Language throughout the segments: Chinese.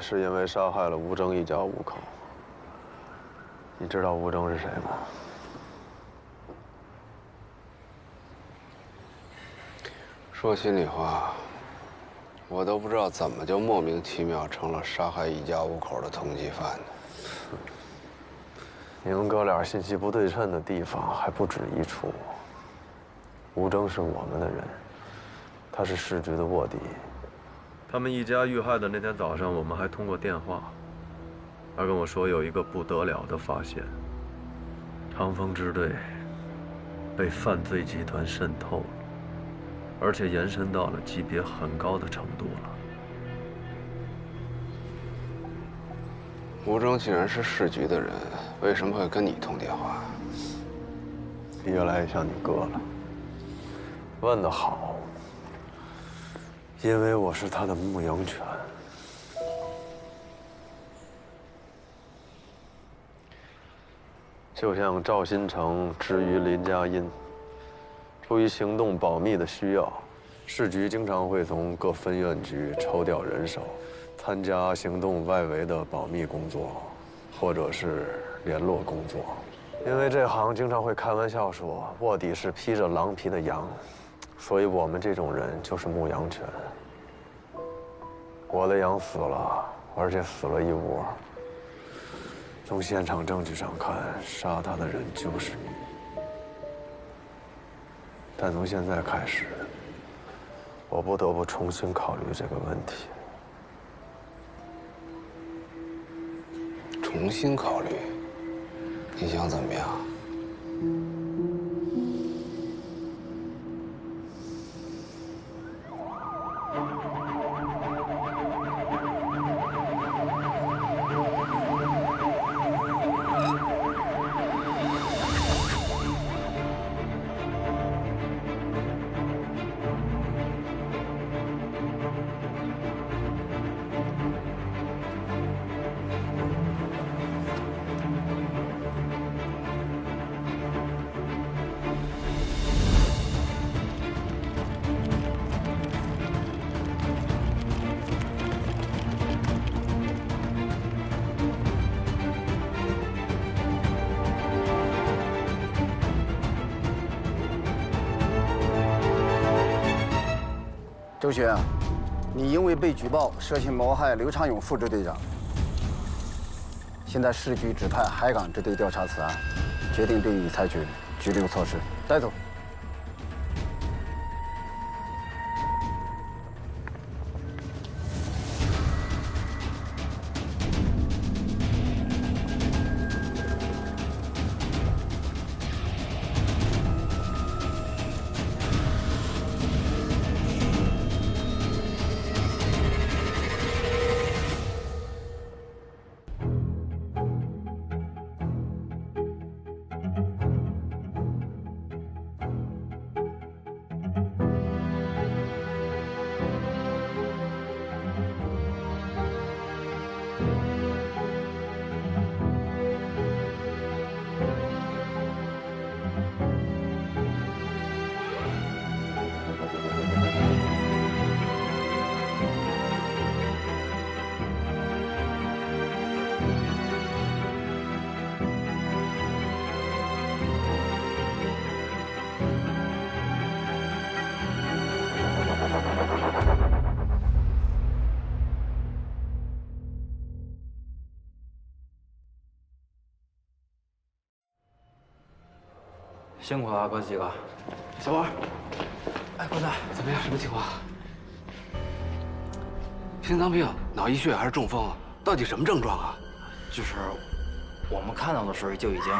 是因为杀害了吴征一家5口。你知道吴征是谁吗？说心里话，我都不知道怎么就莫名其妙成了杀害一家5口的通缉犯呢。你们哥俩信息不对称的地方还不止一处。吴征是我们的人，他是市局的卧底。他们一家遇害的那天早上，我们还通过电话。他跟我说有一个不得了的发现：长风支队被犯罪集团渗透了，而且延伸到了级别很高的程度了。吴征既然是市局的人，为什么会跟你通电话？越来越像你哥了。问得好，因为我是他的牧羊犬。就像赵新成之于林佳音，出于行动保密的需要，市局经常会从各分院局抽调人手，参加行动外围的保密工作，或者是联络工作。因为这行经常会开玩笑说，卧底是披着狼皮的羊，所以我们这种人就是牧羊犬。我的羊死了，而且死了一窝。从现场证据上看，杀他的人就是你。但从现在开始，我不得不重新考虑这个问题。重新考虑，你想怎么样？周旋，你因为被举报涉嫌谋害刘长勇副支队长，现在市局指派海港支队调查此案，决定对你采取拘留措施，带走。辛苦了，哥几个。小王，哎，官大怎么样？什么情况？心脏病、脑溢血还是中风？到底什么症状啊？就是我们看到的时候就已经……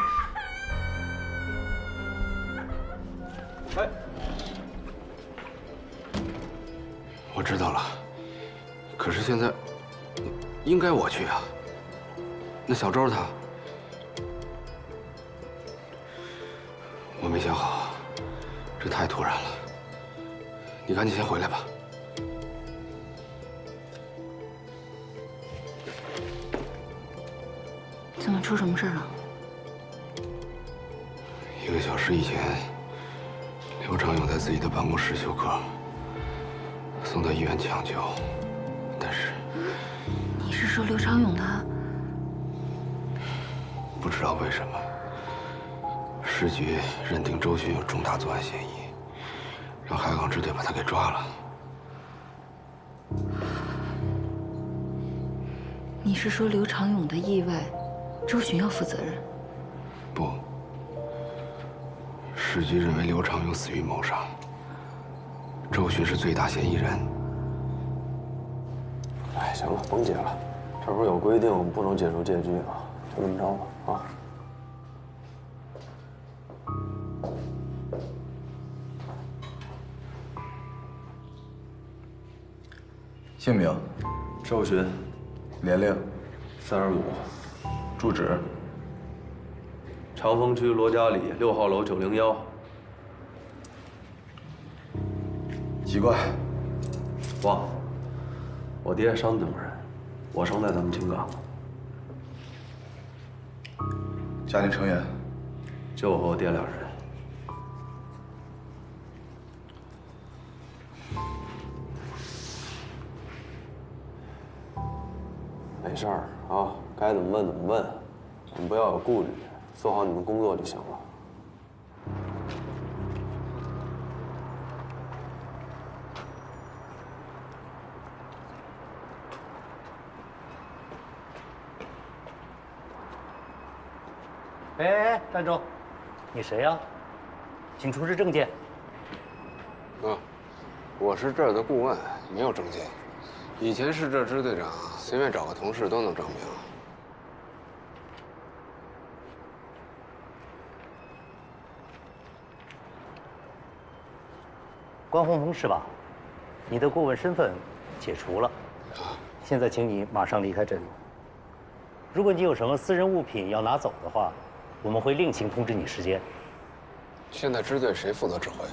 哎，我知道了。可是现在，应该我去啊。那小周他……我没想好，这太突然了。你赶紧先回来吧。怎么出什么事了1个小时以前，刘长勇在自己的办公室休克，送到医院抢救，但是你是说刘长勇他？不知道为什么，市局认定周迅有重大作案嫌疑，让海港支队把他给抓了。你是说刘长勇的意外，周迅要负责任？不，市局认为刘长勇死于谋杀，周迅是最大嫌疑人。哎，行了，甭解了，这不是有规定不能解除借据吗？就这么着吧，啊。姓名：周迅，年龄35，住址：长风区罗家里6号楼901。籍贯：忘了，我爹山东人，我生在咱们青冈。家庭成员：就我和我爹2人。没事儿啊，该怎么问怎么问，你们不要有顾虑，做好你们工作就行了。哎，站住！你谁呀？请出示证件。我是这儿的顾问，没有证件。以前是这支队长，随便找个同事都能证明。关洪峰是吧？你的顾问身份解除了，现在请你马上离开这里。如果你有什么私人物品要拿走的话，我们会另行通知你时间。现在支队谁负责指挥？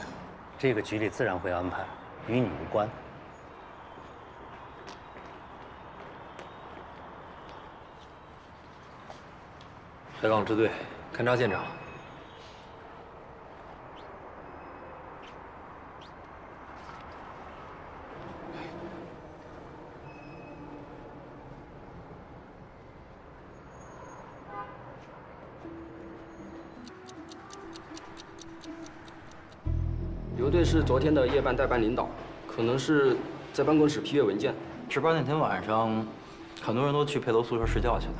这个局里自然会安排，与你无关。海港支队勘察现场。刘队是昨天的夜班代班领导，可能是在办公室批阅文件。值班那天晚上，很多人都去配楼宿舍睡觉去了，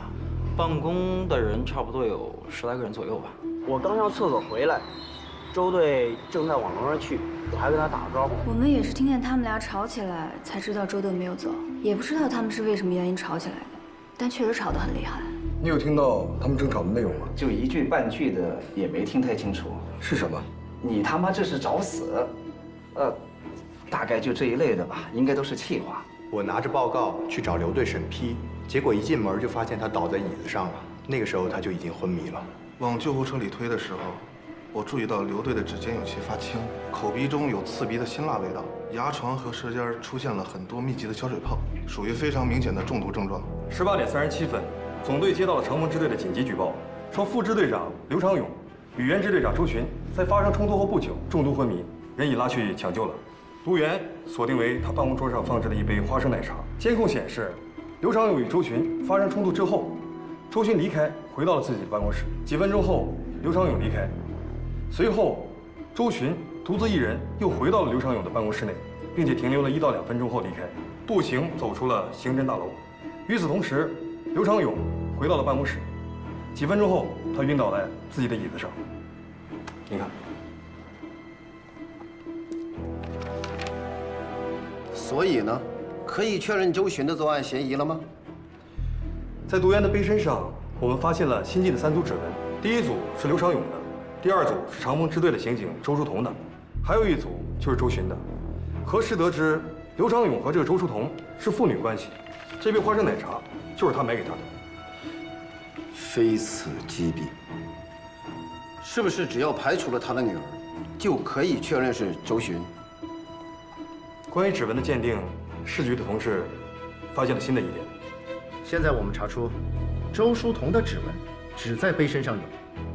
办公的人差不多有10来个人左右吧。我刚上厕所回来，周队正在往楼上去，我还跟他打个招呼。我们也是听见他们俩吵起来，才知道周队没有走，也不知道他们是为什么原因吵起来的，但确实吵得很厉害。你有听到他们争吵的内容吗？就一句半句的，也没听太清楚。是什么？你他妈这是找死！大概就这一类的吧，应该都是气话。我拿着报告去找刘队审批，结果一进门就发现他倒在椅子上了。那个时候他就已经昏迷了。往救护车里推的时候，我注意到刘队的指尖有些发青，口鼻中有刺鼻的辛辣味道，牙床和舌尖出现了很多密集的小水泡，属于非常明显的中毒症状。18点37分，总队接到了长风支队的紧急举报，说副支队长刘长勇与原支队长周群在发生冲突后不久中毒昏迷，人已拉去抢救了。毒源锁定为他办公桌上放置的一杯花生奶茶。监控显示，刘长勇与周群发生冲突之后，周群离开，回到了自己的办公室。几分钟后，刘长勇离开，随后周群独自一人又回到了刘长勇的办公室内，并且停留了1到2分钟后离开，步行走出了刑侦大楼。与此同时，刘长勇回到了办公室，几分钟后，他晕倒在自己的椅子上。你看。所以呢，可以确认周群的作案嫌疑了吗？在毒源的杯身上，我们发现了新进的3组指纹，第一组是刘长勇的，第2组是长风支队的刑警周书彤的，还有1组就是周群的。核实得知，刘长勇和这个周书彤是父女关系，这杯花生奶茶就是他买给他的。非此即彼，是不是只要排除了他的女儿，就可以确认是周群？关于指纹的鉴定，市局的同事发现了新的疑点。现在我们查出，周书彤的指纹只在杯身上有，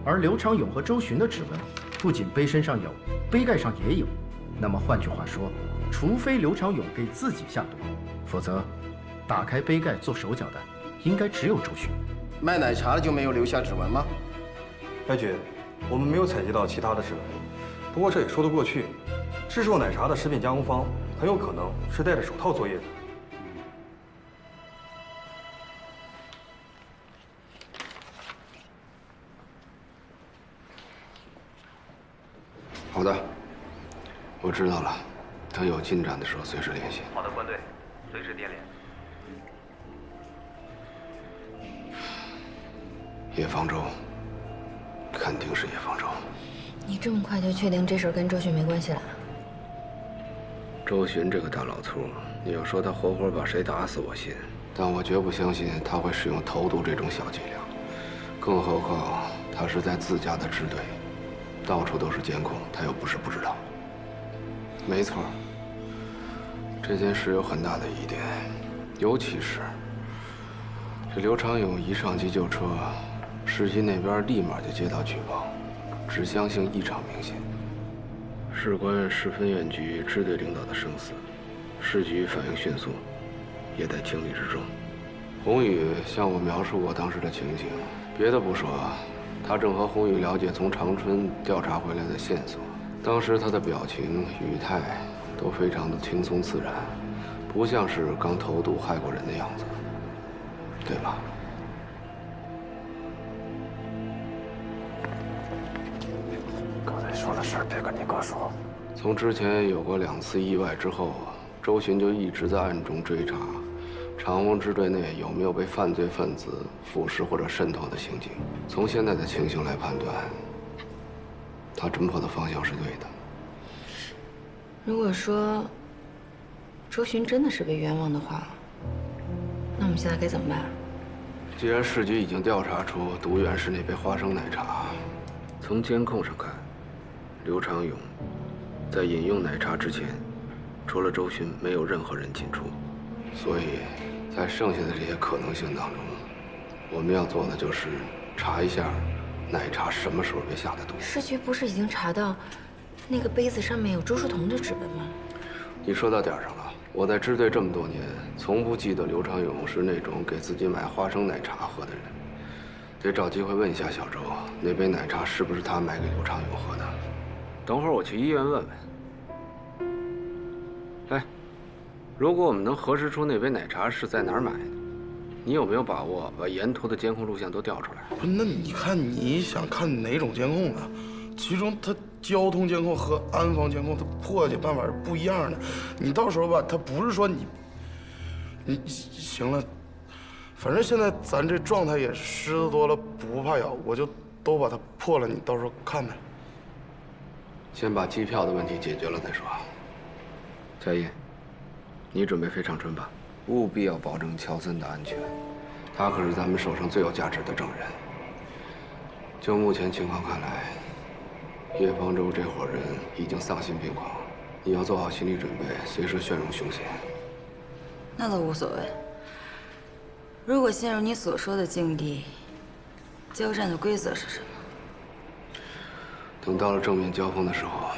而刘长勇和周群的指纹不仅杯身上有，杯盖上也有。那么换句话说，除非刘长勇给自己下毒，否则打开杯盖做手脚的，应该只有周迅。卖奶茶的就没有留下指纹吗？白局，我们没有采集到其他的指纹，不过这也说得过去。制作奶茶的食品加工方很有可能是戴着手套作业的。好的，我知道了。等有进展的时候随时联系。好的，关队，随时电联。叶方舟，肯定是叶方舟。你这么快就确定这事儿跟周迅没关系了？周迅这个大老粗，你要说他活活把谁打死，我信，但我绝不相信他会使用投毒这种小伎俩。更何况他是在自家的支队，到处都是监控，他又不是不知道。没错，这件事有很大的疑点，尤其是这刘长勇一上急救车，市局那边立马就接到举报，指向性异常明显。事关市分院局支队领导的生死，市局反应迅速，也在情理之中。宏宇向我描述过当时的情形，别的不说，他正和宏宇了解从长春调查回来的线索。当时他的表情、语态都非常的轻松自然，不像是刚投毒害过人的样子，对吧？刚才说的事儿别跟你哥说。从之前有过2次意外之后，周迅就一直在暗中追查长翁支队内有没有被犯罪分子腐蚀或者渗透的行径。从现在的情形来判断，他侦破的方向是对的。如果说周迅真的是被冤枉的话，那我们现在该怎么办？既然市局已经调查出毒源是那杯花生奶茶，从监控上看，刘长勇在饮用奶茶之前，除了周迅，没有任何人进出。所以，在剩下的这些可能性当中，我们要做的就是查一下奶茶什么时候被下的毒。市局不是已经查到那个杯子上面有周书彤的指纹吗？你说到点儿上了。我在支队这么多年，从不记得刘长勇是那种给自己买花生奶茶喝的人。得找机会问一下小周，那杯奶茶是不是他买给刘长勇喝的？等会儿我去医院问问。哎，如果我们能核实出那杯奶茶是在哪儿买的，你有没有把握把沿途的监控录像都调出来？不是，那你看你想看哪种监控啊？其中它交通监控和安防监控它破解办法是不一样的。你到时候吧，它不是说你行了，反正现在咱这状态也狮子多了不怕咬，我就都把它破了，你到时候看呗。先把机票的问题解决了再说。佳音，你准备飞长春吧，务必要保证乔森的安全，他可是咱们手上最有价值的证人。就目前情况看来，叶方舟这伙人已经丧心病狂，你要做好心理准备，随时旋入凶险。那倒无所谓。如果陷入你所说的境地，交战的规则是什么？等到了正面交锋的时候，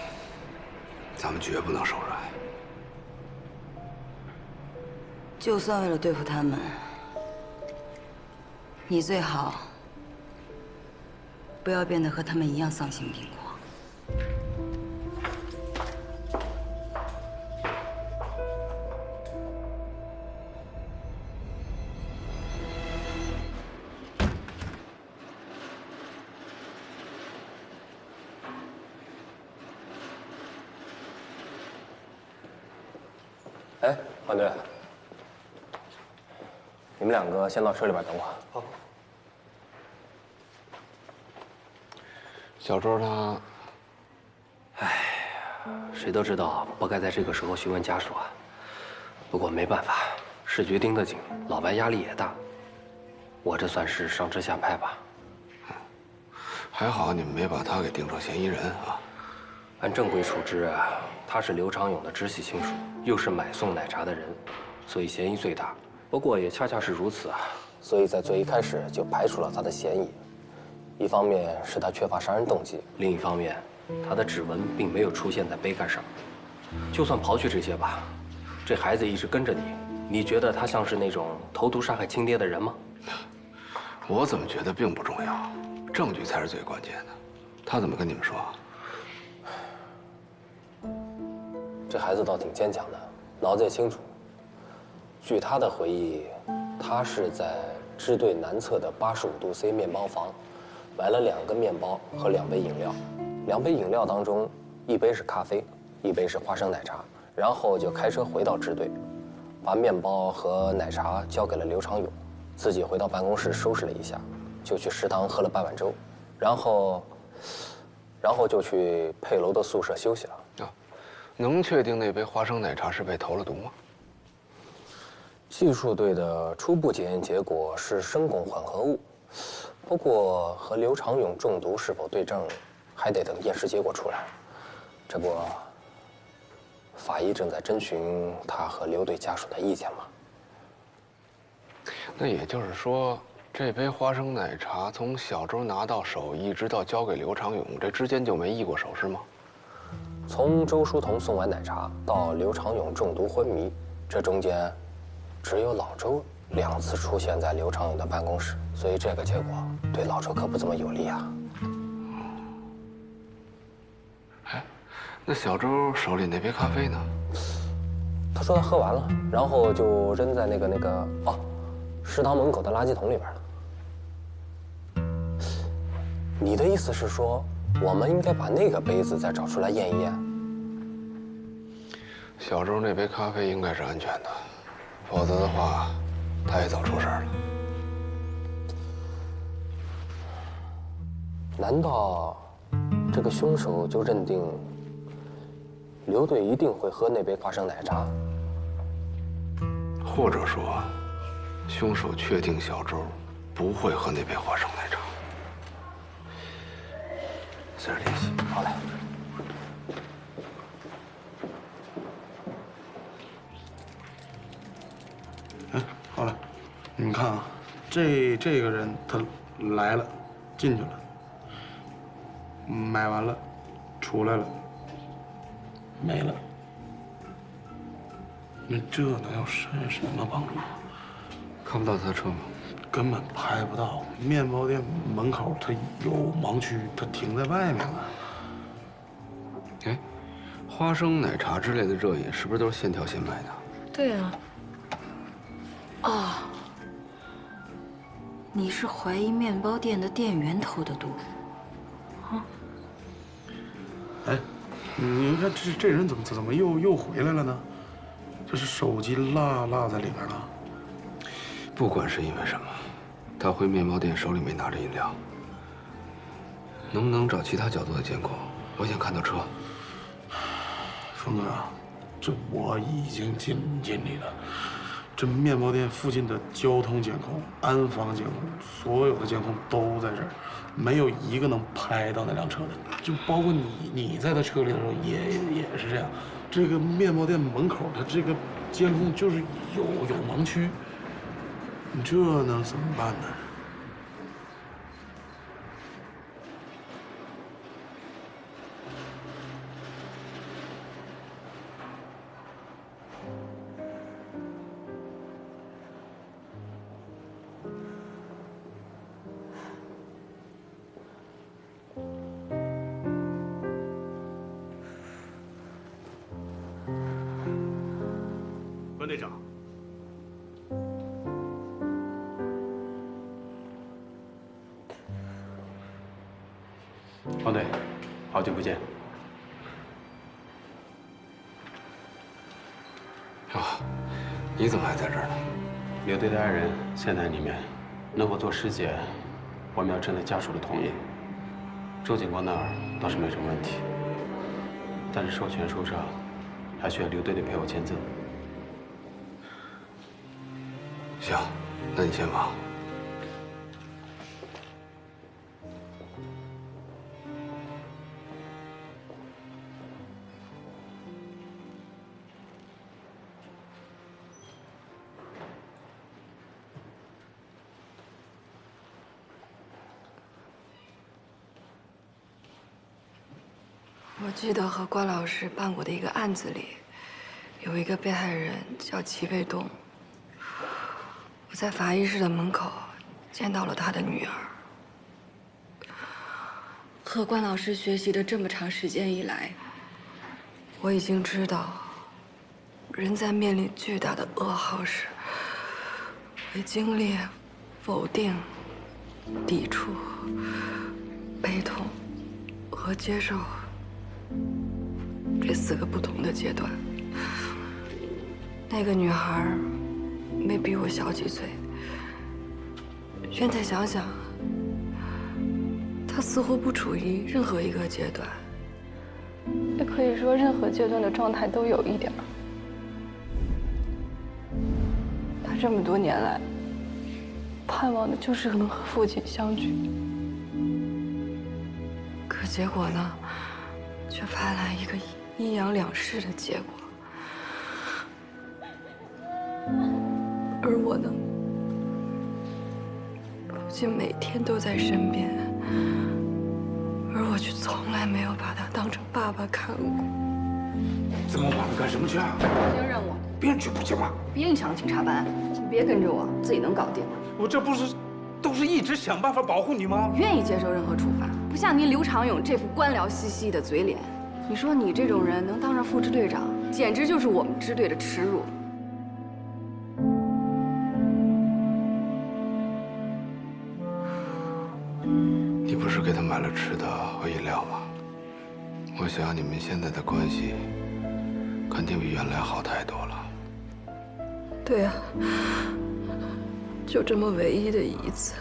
咱们绝不能手软。就算为了对付他们，你最好不要变得和他们一样丧心病狂。哎，关队，你们两个先到车里边等我。好。小周他，谁都知道不该在这个时候询问家属啊。不过没办法，市局盯得紧，老白压力也大。我这算是上车下派吧。还好你们没把他给定成嫌疑人啊。按正规处置啊，他是刘长勇的直系亲属，又是买送奶茶的人，所以嫌疑最大。不过也恰恰是如此啊，所以在最一开始就排除了他的嫌疑。一方面是他缺乏杀人动机，另一方面，他的指纹并没有出现在杯盖上。就算刨去这些吧，这孩子一直跟着你，你觉得他像是那种投毒杀害亲爹的人吗？我怎么觉得并不重要，证据才是最关键的。他怎么跟你们说？这孩子倒挺坚强的，脑子也清楚。据他的回忆，他是在支队南侧的85度C 面包房，买了2个面包和2杯饮料，2杯饮料当中1杯是咖啡，1杯是花生奶茶，然后就开车回到支队，把面包和奶茶交给了刘长勇，自己回到办公室收拾了一下，就去食堂喝了半碗粥，然后就去佩楼的宿舍休息了。能确定那杯花生奶茶是被投了毒吗？技术队的初步检验结果是生汞混合物，不过和刘长勇中毒是否对症，还得等验尸结果出来。这不，法医正在征询他和刘队家属的意见吗？那也就是说，这杯花生奶茶从小周拿到手一直到交给刘长勇，这之间就没易过手势吗？从周书彤送完奶茶到刘长勇中毒昏迷，这中间只有老周2次出现在刘长勇的办公室，所以这个结果对老周可不怎么有利啊。哎，那小周手里那杯咖啡呢？他说他喝完了，然后就扔在那个食堂门口的垃圾桶里边了。你的意思是说，我们应该把那个杯子再找出来验一验？小周那杯咖啡应该是安全的，否则的话，他也早出事了。难道这个凶手就认定刘队一定会喝那杯花生奶茶？或者说，凶手确定小周不会喝那杯花生奶茶。下点联系。好嘞。好了，你们看啊，这个人他来了，进去了，买完了，出来了，没了。那这能有什么帮助？看不到他的车吗？根本拍不到。面包店门口它有盲区，它停在外面了。哎，花生奶茶之类的热饮是不是都是现挑现卖的？对啊。哦，你是怀疑面包店的店员投的毒？啊？哎，你看这人怎么又回来了呢？这是手机落在里边了。不管是因为什么，他回面包店手里没拿着饮料。能不能找其他角度的监控？我想看到车。峰哥，这我已经尽力了。这面包店附近的交通监控、安防监控，所有的监控都在这儿，没有一个能拍到那辆车的。就包括你在他车里的时候也是这样。这个面包店门口，它这个监控就是有盲区，你这能怎么办呢？关队长，黄队，好久不见。啊，你怎么还在这儿呢？刘队的爱人现在里面，能够做尸检，我们要征得家属的同意。周警官那儿倒是没什么问题，但是授权书上还需要刘队的配偶签字。行，那你先忙。我记得和关老师办过的一个案子里，有一个被害人叫齐卫东，我在法医室的门口见到了他的女儿。和关老师学习的这么长时间以来，我已经知道，人在面临巨大的噩耗时，会经历否定、抵触、悲痛和接受这4个不同的阶段。那个女孩没比我小几岁，现在想想，她似乎不处于任何一个阶段，也可以说任何阶段的状态都有一点儿。她这么多年来，盼望的就是能和父亲相聚，可结果呢，却盼来一个阴阳两世的结果。而我呢，父亲每天都在身边，而我却从来没有把他当成爸爸看过。这么晚了干什么去啊？执行任务。别人去不行吗？别影响了警察班，请别跟着我，自己能搞定。我这不是都是一直想办法保护你吗？愿意接受任何处罚，不像您刘长勇这副官僚兮兮的嘴脸。你说你这种人能当上副支队长，简直就是我们支队的耻辱。你不是给他买了吃的和饮料吗？我想你们现在的关系肯定比原来好太多了。对啊，就这么唯一的一次，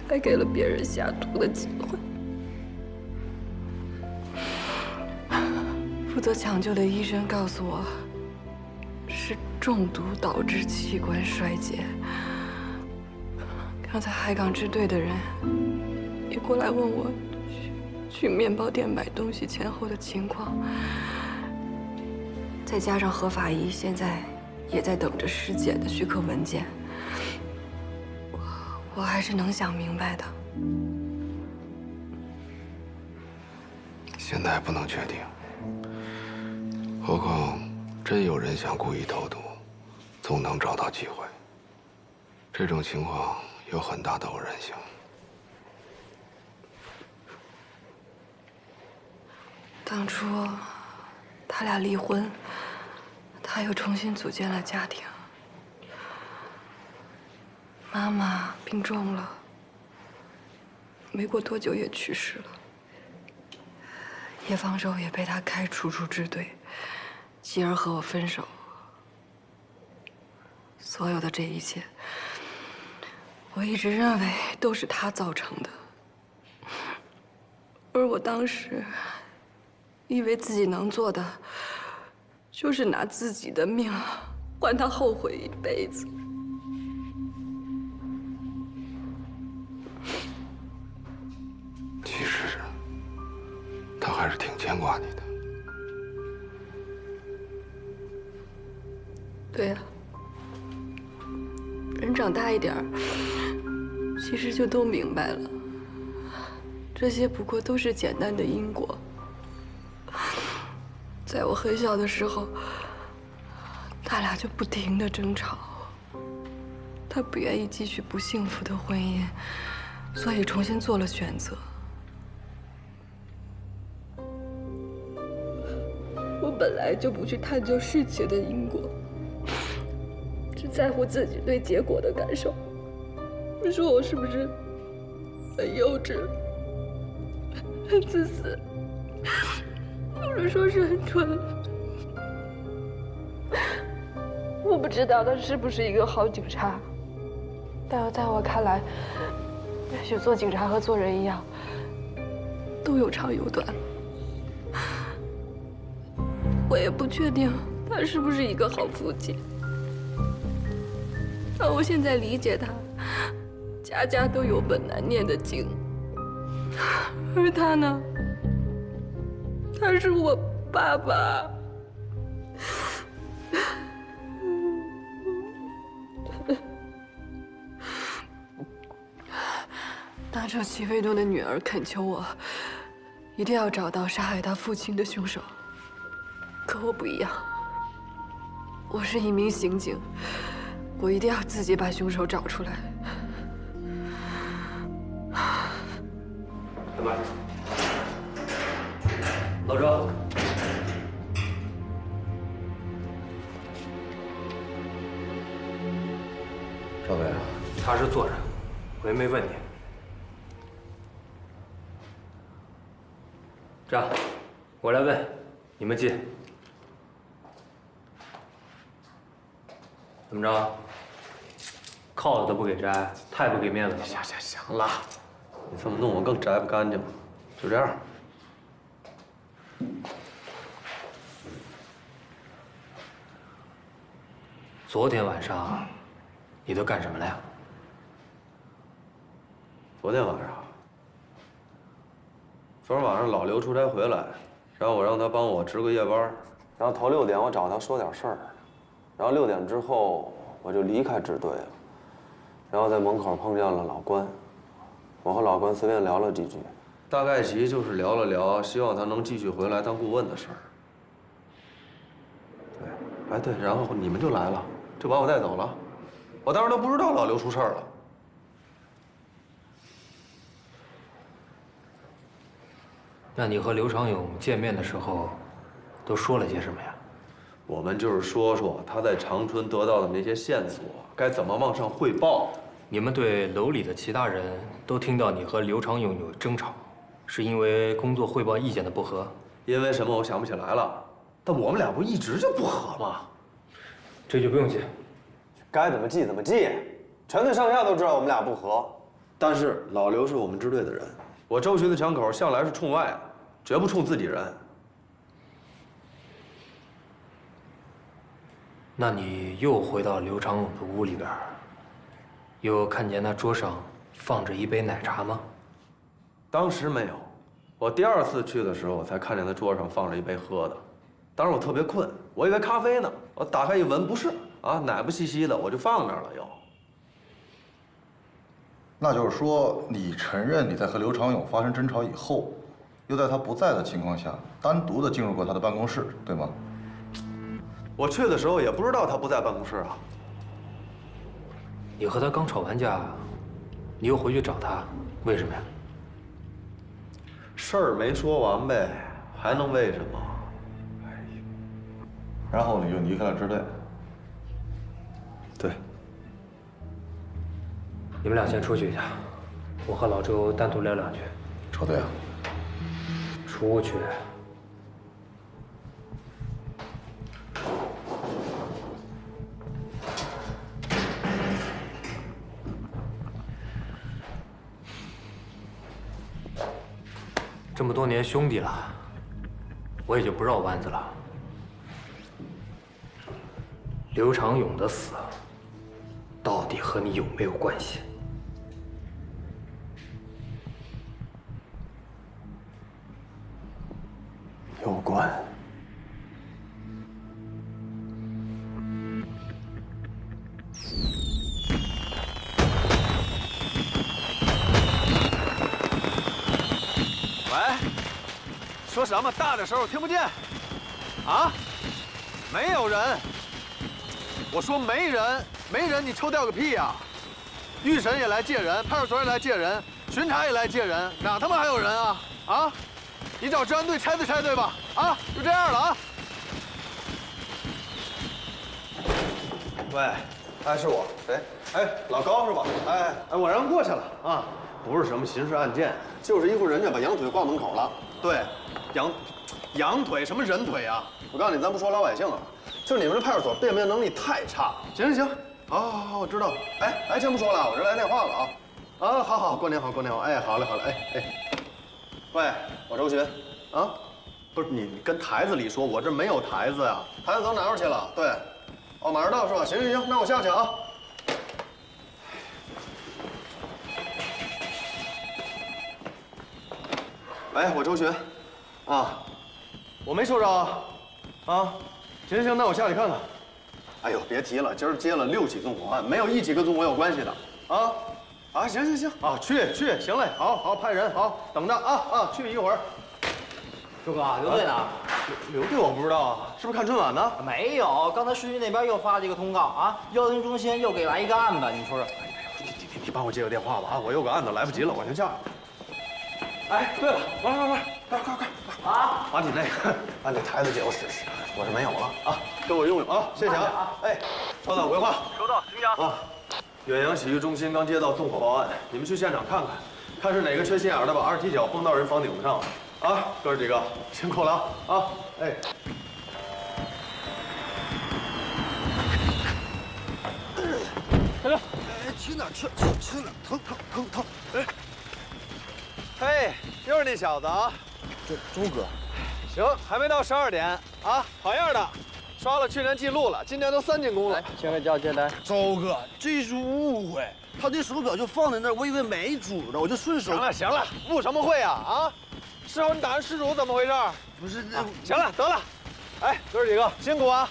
还给了别人下毒的机会。负责抢救的医生告诉我，是中毒导致器官衰竭。刚才海港支队的人也过来问我去面包店买东西前后的情况，再加上何法医现在也在等着尸检的许可文件，我还是能想明白的。现在还不能确定，何况真有人想故意投毒，总能找到机会。这种情况有很大的偶然性。当初他俩离婚，他又重新组建了家庭。妈妈病重了，没过多久也去世了。叶方舟也被他开除出支队，继而和我分手。所有的这一切，我一直认为都是他造成的，而我当时以为自己能做的，就是拿自己的命换他后悔一辈子。其实，他还是挺牵挂你的。对呀，人长大一点儿，其实就都明白了，这些不过都是简单的因果。在我很小的时候，他俩就不停地争吵。他不愿意继续不幸福的婚姻，所以重新做了选择。我本来就不去探究事情的因果，只在乎自己对结果的感受。你说我是不是很幼稚、很自私？或者说是很蠢？我不知道他是不是一个好警察，但在我看来，也许做警察和做人一样，都有长有短。我也不确定他是不是一个好父亲，但我现在理解他，家家都有本难念的经，而他呢？他是我爸爸。当初齐卫东的女儿恳求我，一定要找到杀害他父亲的凶手。可我不一样，我是一名刑警，我一定要自己把凶手找出来。干嘛？老周。 赵队，他是坐着，我也没问你。这样，我来问，你们进。怎么着？铐子都不给摘，太不给面子了。行了，你这么弄我更摘不干净了。就这样。昨天晚上。 你都干什么了呀？昨天晚上老刘出差回来，然后我让他帮我值个夜班，然后头6点我找他说点事儿，然后6点之后我就离开支队了，然后在门口碰见了老关，我和老关随便聊了几句，大概其就是聊了聊，希望他能继续回来当顾问的事儿。对，哎对，然后你们就来了，就把我带走了。 我当时都不知道老刘出事儿了。那你和刘长勇见面的时候，都说了些什么呀？我们就是说说他在长春得到的那些线索，该怎么往上汇报。你们对楼里的其他人都听到你和刘长勇有争吵，是因为工作汇报意见的不合？因为什么我想不起来了，但我们俩不一直就不和吗？这就不用记。 该怎么记怎么记，全队上下都知道我们俩不和。但是老刘是我们支队的人，我周巡的枪口向来是冲外的，绝不冲自己人。那你又回到刘长勇的屋里边，又看见他桌上放着一杯奶茶吗？当时没有，我第2次去的时候，我才看见他桌上放着一杯喝的。当时我特别困，我以为咖啡呢，我打开一闻，不是。 啊，奶不兮兮的，我就放那儿了又。那就是说，你承认你在和刘长勇发生争吵以后，又在他不在的情况下，单独的进入过他的办公室，对吗？我去的时候也不知道他不在办公室啊。你和他刚吵完架，你又回去找他，为什么呀？事儿没说完呗，还能为什么？哎呀，然后你就离开了支队。 对，你们俩先出去一下，我和老周单独聊2句。赵队啊，出去。这么多年兄弟了，我也就不绕弯子了。刘长勇的死。 到底和你有没有关系？有关。喂，说什么？大点声，我听不见。啊？没有人。我说没人。 没人，你抽调个屁呀！预审也来借人，派出所也来借人，巡查也来借人，哪他妈还有人啊？啊！你找治安队拆对拆对吧？啊，就这样了啊！喂，哎，是我，谁？哎，老高是吧？哎，我让人过去了啊，不是什么刑事案件，就是一户人家把羊腿挂门口了。对，羊腿什么人腿啊？我告诉你，咱不说老百姓了，就是你们这派出所辨别能力太差。行行行。 好，我知道了。哎，先不说了，我这来电话了啊。啊，好，过年好，过年好。哎，好嘞，哎。喂，我周巡，啊，不是你跟台子里说，我这没有台子呀，台子都拿出去了。对，哦，马上到是吧？行，那我下去啊。哎，我周巡，啊，我没受着啊，啊，行，那我下去看看。 哎呦，别提了，今儿接了6起纵火案，没有1起跟纵火有关系的，行啊，去，行嘞，好，派人，好，等着啊，去一会儿。周哥，刘队呢？刘队我不知道啊，是不是看春晚呢？没有，刚才市局那边又发了一个通告啊，110中心又给来一个案子，你说说。你帮我接个电话吧啊，我有个案子来不及了，我先下。哎，对了，玩，快啊！把你把那台子借我使使，我是没有了啊，给我用用啊，谢谢啊。哎，稍等，回话。收到，请讲。啊，远洋洗浴中心刚接到纵火报案，你们去现场看看，看是哪个缺心眼的把二踢脚蹦到人房顶子上了。啊，哥几个辛苦了啊！哎。大哥，去哪儿？去哪儿？疼！哎，嘿，又是那小子啊！这周哥，行，还没到12点啊，好样的！刷了去年记录了，今年都3进宫了。签个交接单。周哥，这是误会，他这手表就放在那儿，我以为没主呢，我就顺手。行了，误什么会啊？啊！事后你打人失主怎么回事？不是，行了，得了。哎，哥几个辛苦啊！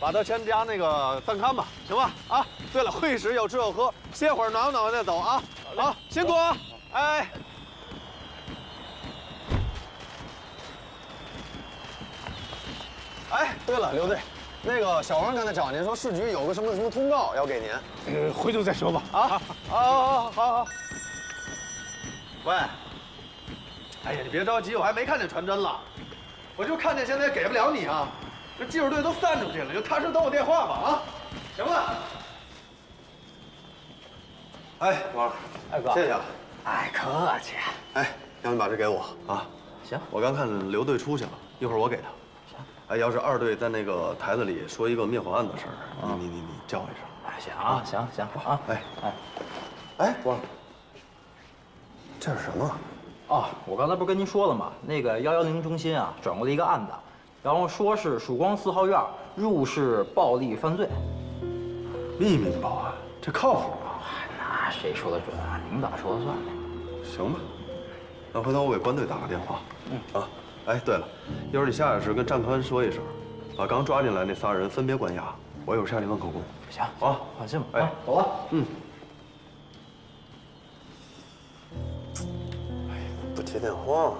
把他全家那个暂看吧，行吧？啊，对了，会议室有吃有喝，歇会儿暖和暖和再走啊。好，辛苦啊！哎。哎，对了，刘队，那个小王刚才找您说市局有个什么通告要给您，回头再说吧。啊，好。喂，哎呀，你别着急，我还没看见传真了，我就看见现在给不了你啊。这技术队都散出去了，就踏实等我电话吧啊！行了。哎，王，哎哥，谢谢啊。哎，客气。哎，让你把这给我啊。行，我刚看刘队出去了，一会儿我给他。行。哎，要是2队在那个台子里说一个灭火案的事儿，你叫我一声。哎，行啊。哎，王，这是什么？哦，我刚才不是跟您说了吗？那个110中心啊，转过来一个案子。然后说是曙光4号院入室暴力犯罪，秘密报案，这靠谱吗？那谁说的准啊？领导说了算呗。行吧，那回头我给关队打个电话。啊，哎，对了，一会儿你下去时跟战科说一声，把刚抓进来那3人分别关押，我一会儿下去问口供。行啊，放心吧。哎，走了。哎呀，不接电话呢。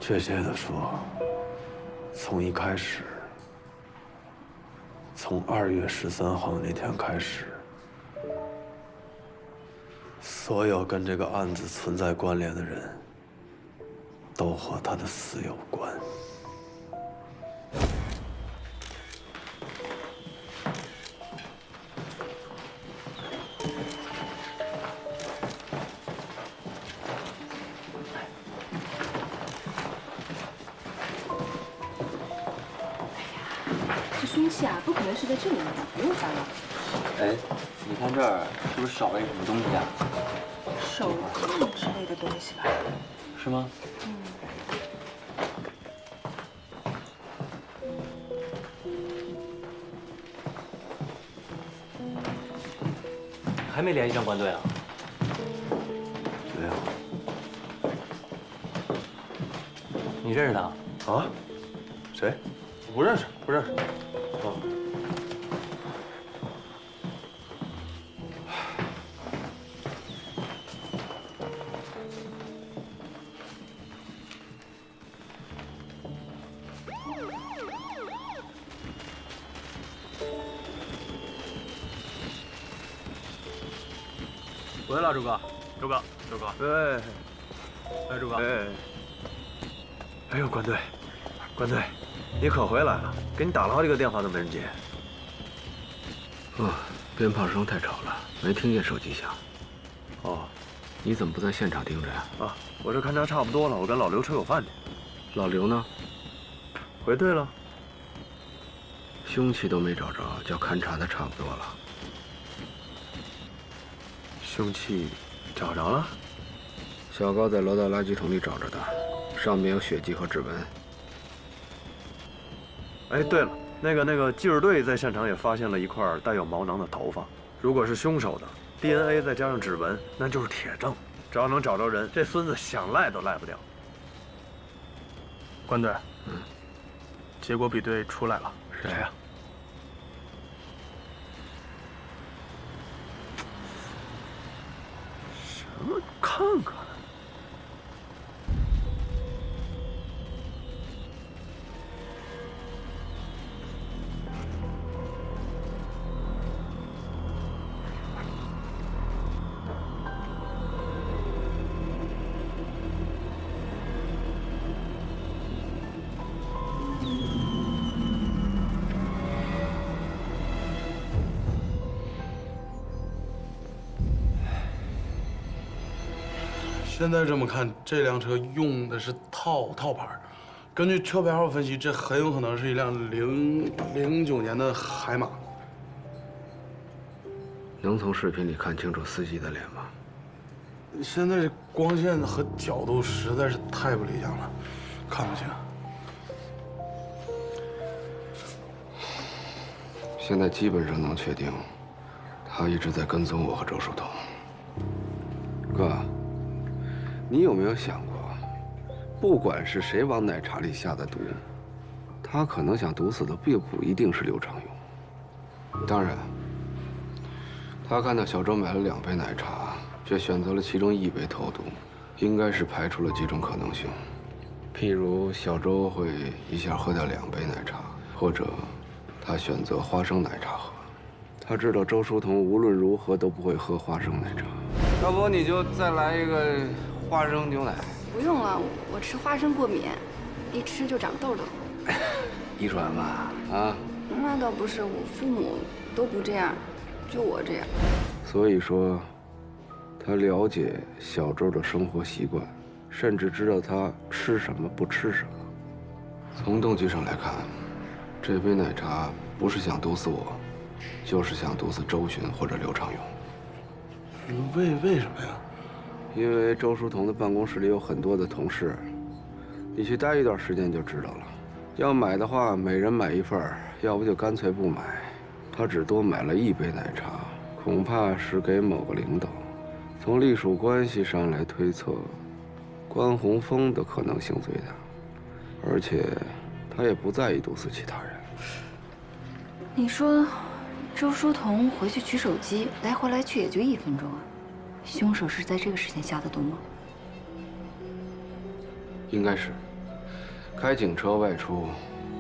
确切的说，从一开始，从2月13号那天开始，所有跟这个案子存在关联的人，都和他的死有关。凶器啊，不可能是在这里面的，不用翻了。哎，你看这儿是不是少了一个什么东西啊？手机之类的东西吧？是吗？还没联系上关队啊？没有。你认识他？啊？谁？不认识，不认识。回来了，周哥。对。哎，周哥。哎呦，关队，你可回来了！给你打了好几个电话都没人接。鞭炮声太吵了，没听见手机响。哦，你怎么不在现场盯着呀？啊，我这勘察差不多了，我跟老刘吃口饭去。老刘呢？回队了。凶器都没找着，叫勘察的差不多了。凶器找着了？小高在楼道垃圾桶里找着的，上面有血迹和指纹。哎，对了，那个技术队在现场也发现了一块带有毛囊的头发，如果是凶手的 DNA 再加上指纹，那就是铁证。只要能找着人，这孙子想赖都赖不掉。关队，结果比对出来了，谁呀？什么？看看。 现在这么看，这辆车用的是套牌，根据车牌号分析，这很有可能是一辆09年的海马。能从视频里看清楚司机的脸吗？现在这光线和角度实在是太不理想了，看不清。现在基本上能确定，他一直在跟踪我和周树桐。哥。 你有没有想过，不管是谁往奶茶里下的毒，他可能想毒死的并不一定是刘长勇。当然，他看到小周买了2杯奶茶，却选择了其中1杯投毒，应该是排除了几种可能性，譬如小周会一下喝掉2杯奶茶，或者他选择花生奶茶喝。他知道周书彤无论如何都不会喝花生奶茶。要不你就再来一个。 花生牛奶不用了，我吃花生过敏，一吃就长痘痘。遗传吧？啊？那倒不是，我父母都不这样，就我这样。所以说，他了解小周的生活习惯，甚至知道他吃什么不吃什么。从动机上来看，这杯奶茶不是想毒死我，就是想毒死周巡或者刘长勇。为什么呀？ 因为周书彤的办公室里有很多的同事，你去待一段时间就知道了。要买的话，每人买1份，要不就干脆不买。他只多买了1杯奶茶，恐怕是给某个领导。从隶属关系上来推测，关宏峰的可能性最大，而且他也不在意毒死其他人。你说，周书彤回去取手机，来回来去也就1分钟啊。 凶手是在这个时间下的毒吗？应该是。开警车外出，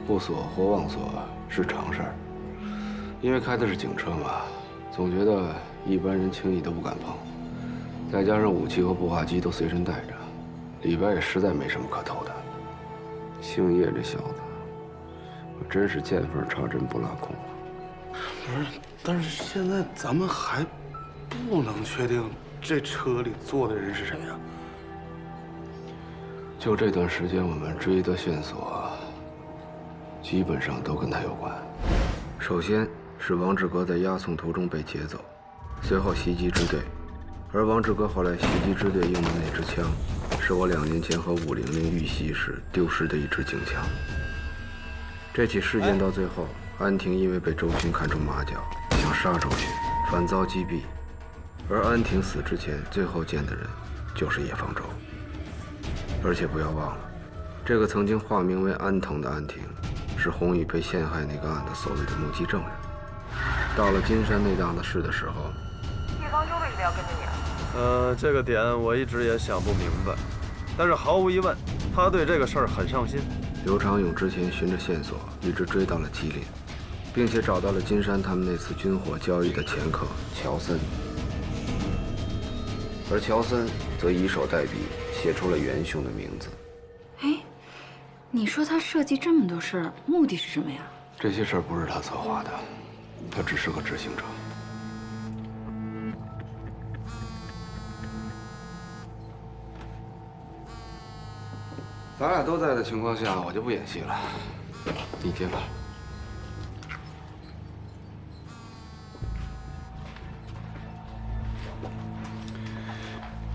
不锁或忘锁是常事儿。因为开的是警车嘛，总觉得一般人轻易都不敢碰。再加上武器和步话机都随身带着，里边也实在没什么可偷的。姓叶这小子，我真是见缝插针不拉空。不是，但是现在咱们还不能确定。 这车里坐的人是谁呀？就这段时间，我们追的线索基本上都跟他有关。首先是王志革在押送途中被劫走，随后袭击支队，而王志革后来袭击支队用的那支枪，是我2年前和500遇袭时丢失的一支警枪。这起事件到最后，安婷因为被周巡看出马脚，想杀周巡，反遭击毙。 而安婷死之前，最后见的人就是叶方舟。而且不要忘了，这个曾经化名为安藤的安婷，是洪宇被陷害那个案的所谓的目击证人。到了金山那档子事的时候，叶方舟为什么要跟着你？这个点我一直也想不明白，但是毫无疑问，他对这个事儿很上心。刘长勇之前循着线索一直追到了吉林，并且找到了金山他们那次军火交易的掮客乔森。 而乔森则以手代笔写出了元凶的名字。哎，你说他设计这么多事儿，目的是什么呀？这些事儿不是他策划的，他只是个执行者。咱俩都在的情况下，我就不演戏了，你接吧。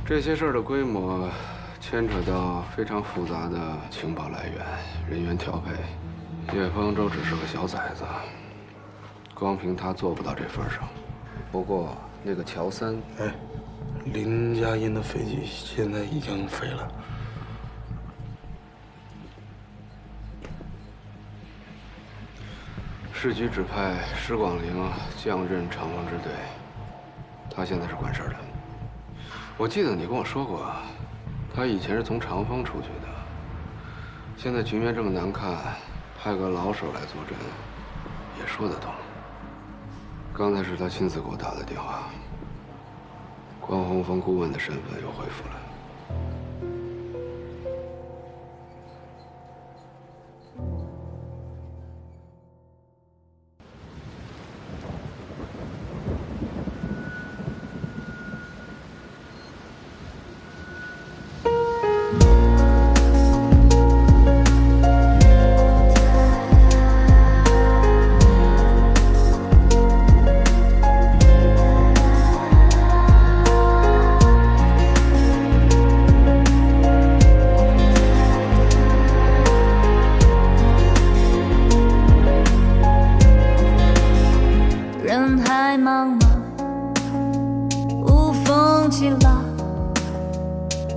这些事儿的规模牵扯到非常复杂的情报来源、人员调配。叶方舟只是个小崽子，光凭他做不到这份上。不过那个乔三，哎，林佳音的飞机现在已经飞了。市局指派施广陵降任长风支队，他现在是管事的。我记得你跟我说过，他以前是从长风出去的。现在局面这么难看，派个老手来坐镇，也说得通。刚才是他亲自给我打的电话，关洪峰顾问的身份又恢复了。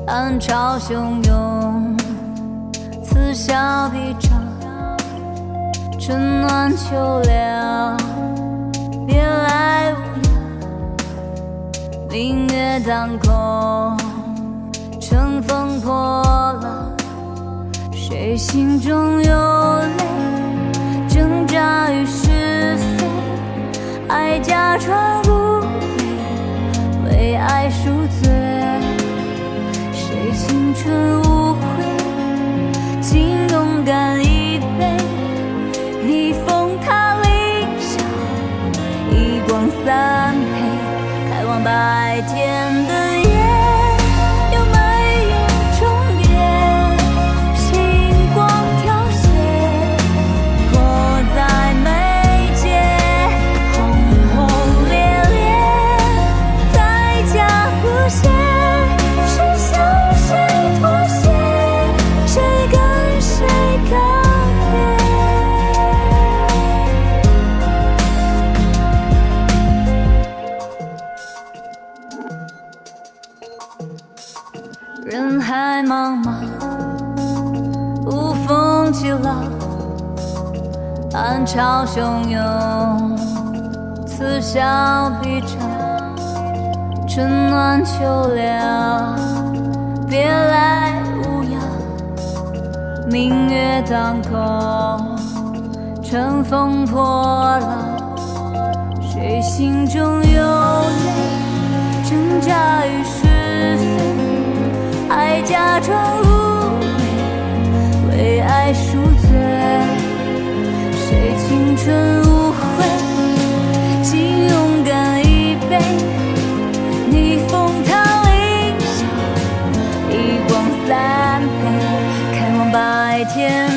暗潮汹涌，此消彼长，春暖秋凉，别来无恙。明月当空，乘风破浪，谁心中有泪，挣扎于是非，爱假装不为，为爱赎罪。谁青春无悔，请勇敢一杯，逆风踏理想，一光三配，开往白天的夜，有没有终点？星光凋谢，活在眉间，轰轰烈烈，代价不限。人海茫茫，无风起浪，暗潮汹涌，此消彼长，春暖秋凉，别来无恙。明月当空，乘风破浪，谁心中有泪，挣扎于是非。爱假装无畏，为爱赎罪，谁青春无悔，请勇敢一杯，逆风踏理想，一光三配，开往白天。